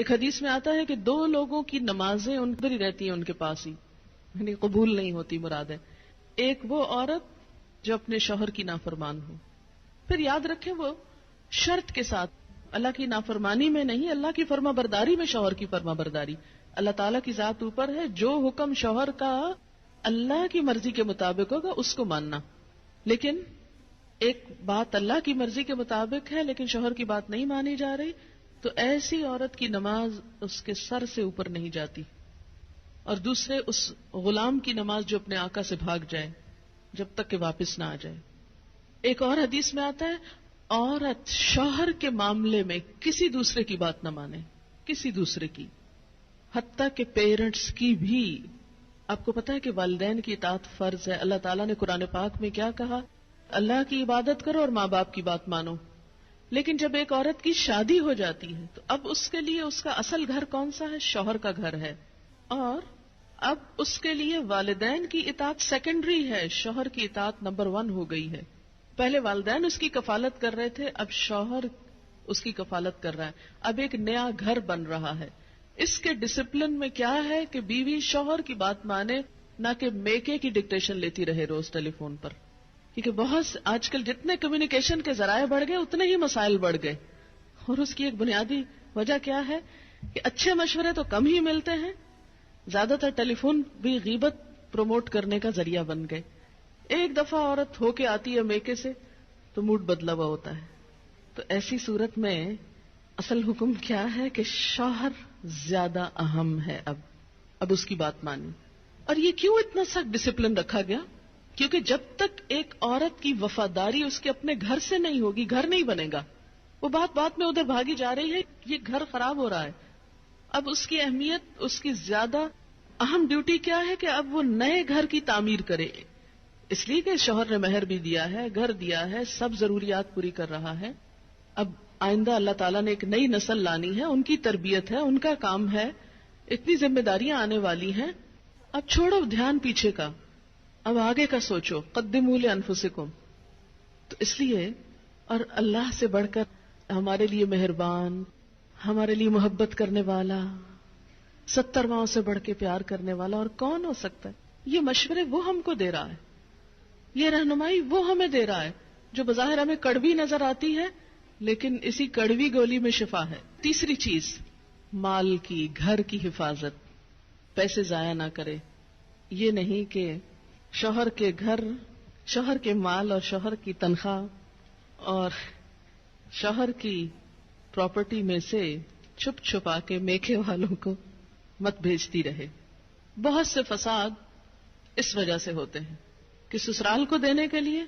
ایک حدیث میں آتا ہے کہ دو لوگوں کی نمازیں ان پر ہی رہتی ہیں، ان کے پاس ہی، یعنی قبول نہیں ہوتی، مراد ہے ایک وہ عورت جو اپنے شوہر کی نافرمان ہو. پھر یاد رکھیں وہ شرط کے ساتھ، اللہ کی نافرمانی میں نہیں، اللہ کی فرما برداری میں شوہر کی فرما برداری. اللہ تعالیٰ کی ذات اوپر ہے، جو حکم شوہر کا اللہ کی مرضی کے مطابق ہوگا اس کو ماننا. لیکن ایک بات اللہ کی مرضی کے مطابق ہے لیکن شوہر کی بات نہیں مانی جا رہی، تو ایسی عورت کی نماز اس کے سر سے اوپر نہیں جاتی. اور دوسرے اس غلام کی نماز جو اپنے آقا سے بھاگ جائے جب تک کہ واپس نہ آ جائے. ایک اور حدیث میں آتا ہے عورت شوہر کے معاملے میں کسی دوسرے کی بات نہ مانے، کسی دوسرے کی، حتیٰ کہ پیرنٹس کی بھی. آپ کو پتا ہے کہ والدین کی اطاعت فرض ہے. اللہ تعالیٰ نے قرآن پاک میں کیا کہا؟ اللہ کی عبادت کرو اور ماں باپ کی بات مانو. لیکن جب ایک عورت کی شادی ہو جاتی ہے تو اب اس کے لیے اس کا اصل گھر کون سا ہے؟ شوہر کا گھر ہے. اور اب اس کے لیے والدین کی اطاعت سیکنڈری ہے، شوہر کی اطاعت نمبر 1 ہو گئی ہے. پہلے والدین اس کی کفالت کر رہے تھے، اب شوہر اس کی کفالت کر رہا ہے. اب ایک نیا گھر بن رہا ہے. اس کے ڈسپلن میں کیا ہے کہ بیوی شوہر کی بات مانے، نہ کہ میکے کی ڈکٹیشن لیتی رہے روز ٹیلی فون پر. کیونکہ بہت آج کل جتنے کمیونیکیشن کے ذرائع بڑھ گئے اتنے ہی مسائل بڑھ گئے. اور اس کی ایک بنیادی وجہ کیا ہے کہ اچھے مشورے تو کم ہی ملتے ہیں، زیادہ تر ٹیلی فون بھی غیبت پروموٹ کرنے کا ذریعہ بن گئے. ایک دفعہ عورت ہو کے آتی ہے میکے سے تو موڈ بدلا ہوا ہوتا ہے. تو ایسی صورت میں اصل حکم کیا ہے کہ شوہر زیادہ اہم ہے. اب اس کی بات مانی. اور یہ کیوں اتنا سخت ڈسپلن رکھا گیا؟ کیونکہ جب تک ایک عورت کی وفاداری اس کے اپنے گھر سے نہیں ہوگی، گھر نہیں بنے گا. وہ بات میں ادھر بھاگی جا رہی ہے، یہ گھر خراب ہو رہا ہے. اب اس کی اہمیت، اس کی زیادہ اہم ڈیوٹی کیا ہے کہ اب وہ نئے گھر کی تعمیر کرے. اس لیے کہ شوہر نے مہر بھی دیا ہے، گھر دیا ہے، سب ضروریات پوری کر رہا ہے. اب آئندہ اللہ تعالیٰ نے ایک نئی نسل لانی ہے، ان کی تربیت ہے، ان کا کام ہے، اتنی ذمہ داریاں آنے والی ہیں. اب چھوڑو دھیان پیچھے کا، اب آگے کا سوچو. قدموا لانفسکم. تو اس لیے اور اللہ سے بڑھ کر ہمارے لیے مہربان، ہمارے لیے محبت کرنے والا، 70 ماؤں سے بڑھ کے پیار کرنے والا اور کون ہو سکتا ہے؟ یہ مشورے وہ ہم کو دے رہا ہے، یہ رہنمائی وہ ہمیں دے رہا ہے جو بظاہر ہمیں کڑوی نظر آتی ہے لیکن اسی کڑوی گولی میں شفا ہے. تیسری چیز، مال کی، گھر کی حفاظت. پیسے ضائع نہ کرے. یہ نہیں کہ شوہر کے گھر، شوہر کے مال اور شوہر کی تنخواہ اور شوہر کی پراپرٹی میں سے چھپ چھپا کے میکے والوں کو مت بھیجتی رہے. بہت سے فساد اس وجہ سے ہوتے ہیں کہ سسرال کو دینے کے لیے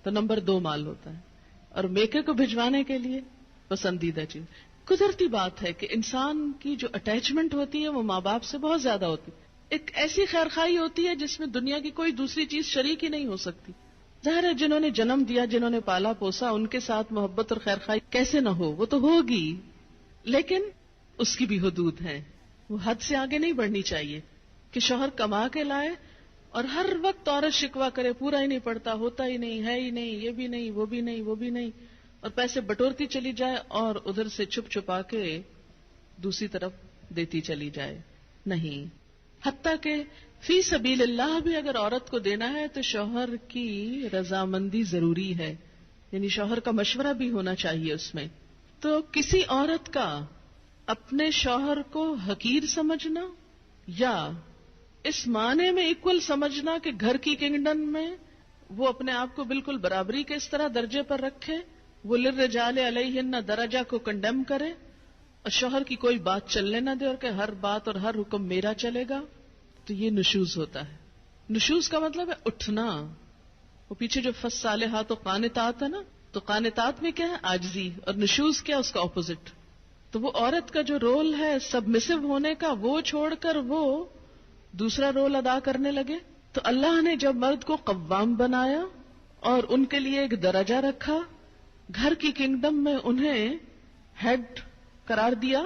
تو نمبر 2 مال ہوتا ہے اور میکے کو بھجوانے کے لیے پسندیدہ چیز. قدرتی بات ہے کہ انسان کی جو اٹیچمنٹ ہوتی ہے وہ ماں باپ سے بہت زیادہ ہوتی ہے. ایک ایسی خیرخواہی ہوتی ہے جس میں دنیا کی کوئی دوسری چیز شریک ہی نہیں ہو سکتی. ظاہر ہے جنہوں نے جنم دیا، جنہوں نے پالا پوسا، ان کے ساتھ محبت اور خیرخواہی کیسے نہ ہو، وہ تو ہوگی، لیکن اس کی بھی حدود ہیں. وہ حد سے آگے نہیں بڑھنی چاہیے کہ شوہر کما کے لائے اور ہر وقت عورت شکوہ کرے، پورا ہی نہیں پڑتا، ہوتا ہی نہیں، ہے ہی نہیں، یہ بھی نہیں، وہ بھی نہیں، وہ بھی نہیں، اور پیسے بٹورتی چلی جائے اور ادھر سے چھپ چھپا کے دوسری طرف دیتی چلی جائے. نہیں، حتیٰ کہ فی سبیل اللہ بھی اگر عورت کو دینا ہے تو شوہر کی رضامندی ضروری ہے، یعنی شوہر کا مشورہ بھی ہونا چاہیے اس میں. تو کسی عورت کا اپنے شوہر کو حقیر سمجھنا یا اس معنی میں ایکول سمجھنا کہ گھر کی کنگڈم میں وہ اپنے آپ کو بالکل برابری کے اس طرح درجے پر رکھے، وہ للرجال علیہن درجہ کو کنڈیم کرے اور شوہر کی کوئی بات چلنے نہ دے اور کہ ہر بات اور ہر حکم میرا چلے گا، تو یہ نشوز ہوتا ہے. نشوز کا مطلب ہے اٹھنا. وہ پیچھے جو فالصالحات و قانتات ہے نا، تو قانتات میں کیا ہے؟ عاجزی. اور نشوز کیا؟ اس کا اپوزٹ. تو وہ عورت کا جو رول ہے سبمسو ہونے کا، وہ چھوڑ کر وہ دوسرا رول ادا کرنے لگے. تو اللہ نے جب مرد کو قوام بنایا اور ان کے لیے ایک درجہ رکھا، گھر کی کنگڈم میں انہیں ہیڈ قرار دیا،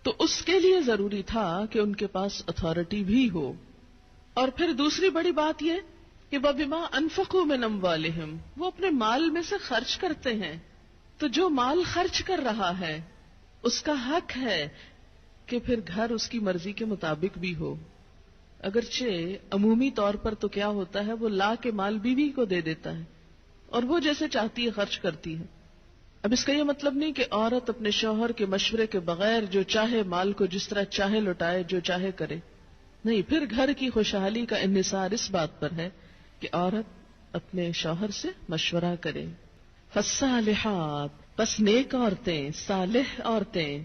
تو اس کے لیے ضروری تھا کہ ان کے پاس اتھارٹی بھی ہو. اور پھر دوسری بڑی بات یہ کہ وَبِمَا أَنفَقُوا مِنْ أَمْوَالِهِمْ، وہ اپنے مال میں سے خرچ کرتے ہیں. تو جو مال خرچ کر رہا ہے اس کا حق ہے کہ پھر گھر اس کی مرضی کے مطابق بھی ہو. اگرچہ عمومی طور پر تو کیا ہوتا ہے، وہ لا کے مال بیوی کو دے دیتا ہے اور وہ جیسے چاہتی ہے خرچ کرتی ہے. اب اس کا یہ مطلب نہیں کہ عورت اپنے شوہر کے مشورے کے بغیر جو چاہے مال کو جس طرح چاہے لوٹائے، جو چاہے کرے. نہیں، پھر گھر کی خوشحالی کا انحصار اس بات پر ہے کہ عورت اپنے شوہر سے مشورہ کرے. فالصالحات، پس نیک عورتیں، صالح عورتیں،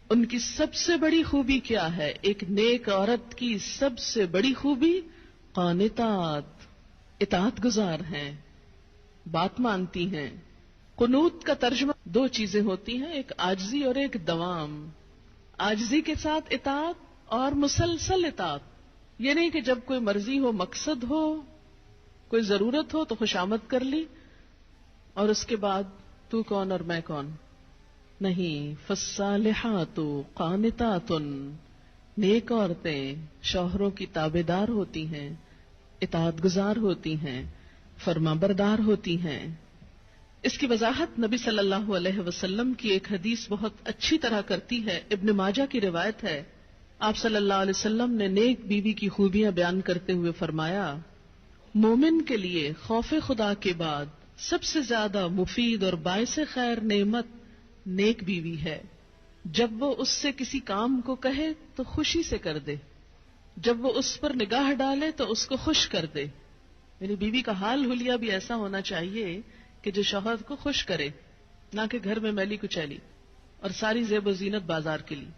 ان کی سب سے بڑی خوبی کیا ہے؟ ایک نیک عورت کی سب سے بڑی خوبی قانتات، اطاعت گزار ہیں، بات مانتی ہیں. قنوت کا ترجمہ دو چیزیں ہوتی ہیں، ایک عاجزی اور ایک دوام. عاجزی کے ساتھ اطاعت اور مسلسل اطاعت. یہ نہیں کہ جب کوئی مرضی ہو، مقصد ہو، کوئی ضرورت ہو تو خوشامد کر لی اور اس کے بعد تو کون اور میں کون. نہیں، فالصالحات قانتات، نیک عورتیں شوہروں کی تابعدار ہوتی ہیں، اطاعت گزار ہوتی ہیں، فرما بردار ہوتی ہیں. اس کی وضاحت نبی صلی اللہ علیہ وسلم کی ایک حدیث بہت اچھی طرح کرتی ہے. ابن ماجہ کی روایت ہے، آپ صلی اللہ علیہ وسلم نے نیک بیوی کی خوبیاں بیان کرتے ہوئے فرمایا، مومن کے لیے خوف خدا کے بعد سب سے زیادہ مفید اور باعث خیر نعمت نیک بیوی ہے. جب وہ اس سے کسی کام کو کہے تو خوشی سے کر دے، جب وہ اس پر نگاہ ڈالے تو اس کو خوش کر دے. یعنی بیوی کا حال حلیہ بھی ایسا ہونا چاہیے کہ جو شوہر کو خوش کرے، نہ کہ گھر میں میلی کچیلی اور ساری زیب و زینت بازار کے لیے.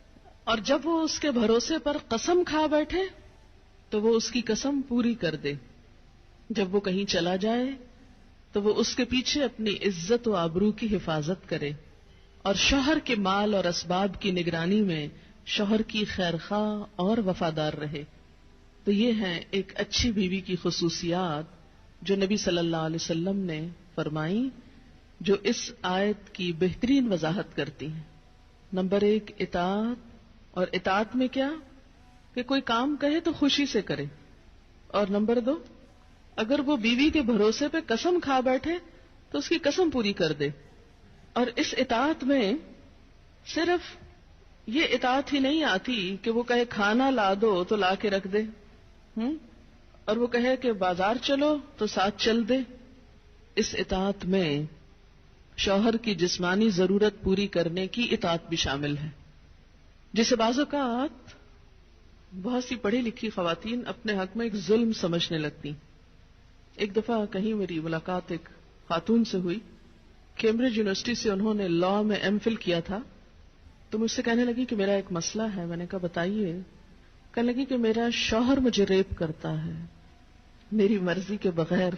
اور جب وہ اس کے بھروسے پر قسم کھا بیٹھے تو وہ اس کی قسم پوری کر دے. جب وہ کہیں چلا جائے تو وہ اس کے پیچھے اپنی عزت و آبرو کی حفاظت کرے اور شوہر کے مال اور اسباب کی نگرانی میں شوہر کی خیرخواہ اور وفادار رہے. تو یہ ہیں ایک اچھی بیوی کی خصوصیات جو نبی صلی اللہ علیہ وسلم نے فرمائی، جو اس آیت کی بہترین وضاحت کرتی ہیں. نمبر 1 اطاعت، اور اطاعت میں کیا کہ کوئی کام کہے تو خوشی سے کرے. اور نمبر 2 اگر وہ بیوی کے بھروسے پہ قسم کھا بیٹھے تو اس کی قسم پوری کر دے. اور اس اطاعت میں صرف یہ اطاعت ہی نہیں آتی کہ وہ کہے کھانا لا دو تو لا کے رکھ دے، اور وہ کہے کہ بازار چلو تو ساتھ چل دے. اس اطاعت میں شوہر کی جسمانی ضرورت پوری کرنے کی اطاعت بھی شامل ہے، جسے بعض اوقات بہت سی پڑھی لکھی خواتین اپنے حق میں ایک ظلم سمجھنے لگتی. ایک دفعہ کہیں میری ملاقات ایک خاتون سے ہوئی، کیمبرج یونیورسٹی سے انہوں نے لاء میں ایم فل کیا تھا. تو مجھ سے کہنے لگی کہ میرا ایک مسئلہ ہے. میں نے کہا بتائیے. کہنے لگی کہ میرا شوہر مجھے ریپ کرتا ہے میری مرضی کے بغیر.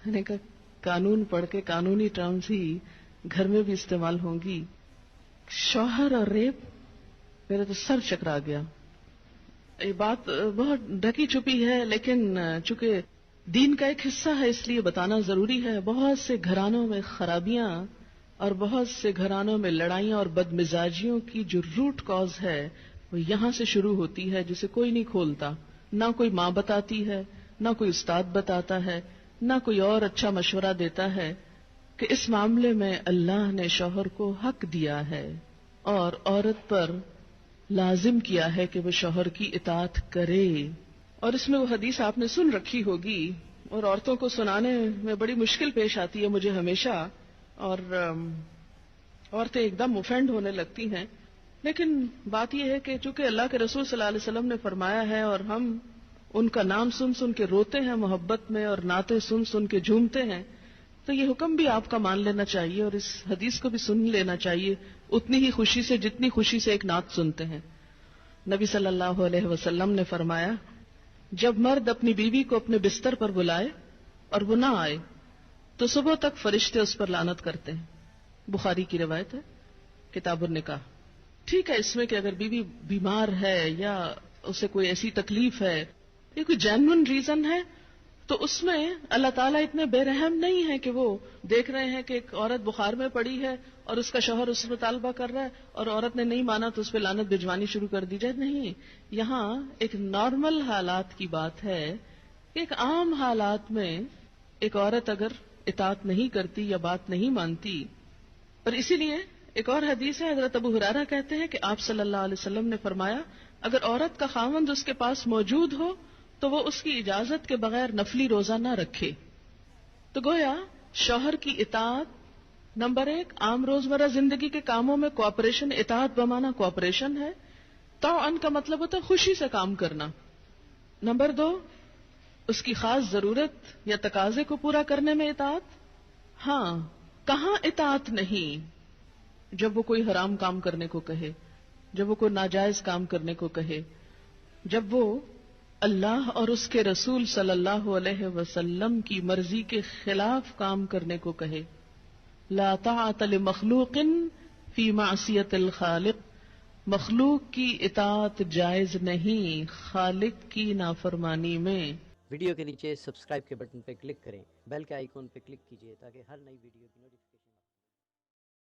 میں نے کہا قانون پڑھ کے قانونی ٹرمز ہی گھر میں بھی استعمال ہوں گی. شوہر اور ریپ، میرا تو سر چکرا گیا. یہ بات بہت ڈھکی چھپی ہے لیکن چونکہ دین کا ایک حصہ ہے اس لیے بتانا ضروری ہے. بہت سے گھرانوں میں خرابیاں اور بہت سے گھرانوں میں لڑائیاں اور بدمزاجیوں کی جو روٹ کاز ہے وہ یہاں سے شروع ہوتی ہے، جسے کوئی نہیں کھولتا. نہ کوئی ماں بتاتی ہے، نہ کوئی استاد بتاتا ہے، نہ کوئی اور اچھا مشورہ دیتا ہے کہ اس معاملے میں اللہ نے شوہر کو حق دیا ہے اور عورت پر لازم کیا ہے کہ وہ شوہر کی اطاعت کرے. اور اس میں وہ حدیث آپ نے سن رکھی ہوگی اور عورتوں کو سنانے میں بڑی مشکل پیش آتی ہے مجھے ہمیشہ، اور عورتیں ایک دم اوفینڈ ہونے لگتی ہیں. لیکن بات یہ ہے کہ چونکہ اللہ کے رسول صلی اللہ علیہ وسلم نے فرمایا ہے اور ہم ان کا نام سن سن کے روتے ہیں محبت میں اور نعتیں سن سن کے جھومتے ہیں، تو یہ حکم بھی آپ کا مان لینا چاہیے اور اس حدیث کو بھی سن لینا چاہیے اتنی ہی خوشی سے جتنی خوشی سے ایک نعت سنتے ہیں. نبی صلی اللہ علیہ وسلم نے فرمایا، جب مرد اپنی بیوی کو اپنے بستر پر بلائے اور وہ نہ آئے تو صبح تک فرشتے اس پر لعنت کرتے ہیں. بخاری کی روایت ہے، کتاب النکاح. ٹھیک ہے اس میں کہ اگر بیوی بیمار ہے یا اسے کوئی ایسی تکلیف ہے یا کوئی جینوئن ریزن ہے تو اس میں اللہ تعالیٰ اتنے بے رحم نہیں ہے کہ وہ دیکھ رہے ہیں کہ ایک عورت بخار میں پڑی ہے اور اس کا شوہر اس سے مطالبہ کر رہا ہے اور عورت نے نہیں مانا تو اس پہ لعنت بھجوانی شروع کر دی جائے. نہیں، یہاں ایک نارمل حالات کی بات ہے. ایک عام حالات میں ایک عورت اگر اطاعت نہیں کرتی یا بات نہیں مانتی، اور اسی لیے ایک اور حدیث ہے، حضرت ابو ہریرہ کہتے ہیں کہ آپ صلی اللہ علیہ وسلم نے فرمایا اگر عورت کا خاوند اس کے پاس موجود ہو تو وہ اس کی اجازت کے بغیر نفلی روزہ نہ رکھے. تو گویا شوہر کی اطاعت نمبر 1 عام روزمرہ زندگی کے کاموں میں کوآپریشن، اطاعت بمانا کوآپریشن ہے. طوعاً کا مطلب ہوتا ہے خوشی سے کام کرنا. نمبر 2 اس کی خاص ضرورت یا تقاضے کو پورا کرنے میں اطاعت. ہاں کہاں اطاعت نہیں؟ جب وہ کوئی حرام کام کرنے کو کہے، جب وہ کوئی ناجائز کام کرنے کو کہے، جب وہ اللہ اور اس کے رسول صلی اللہ علیہ وسلم کی مرضی کے خلاف کام کرنے کو کہے. لا طاعت لمخلوق فی معصیت الخالق، مخلوق کی اطاعت جائز نہیں خالق کی نافرمانی میں. ویڈیو کے نیچے سبسکرائب کے بٹن پہ کلک کریں، بیل کے آئیکن پہ کلک کیجیے تاکہ ہر نئی ویڈیو کی نوٹیفیکیشن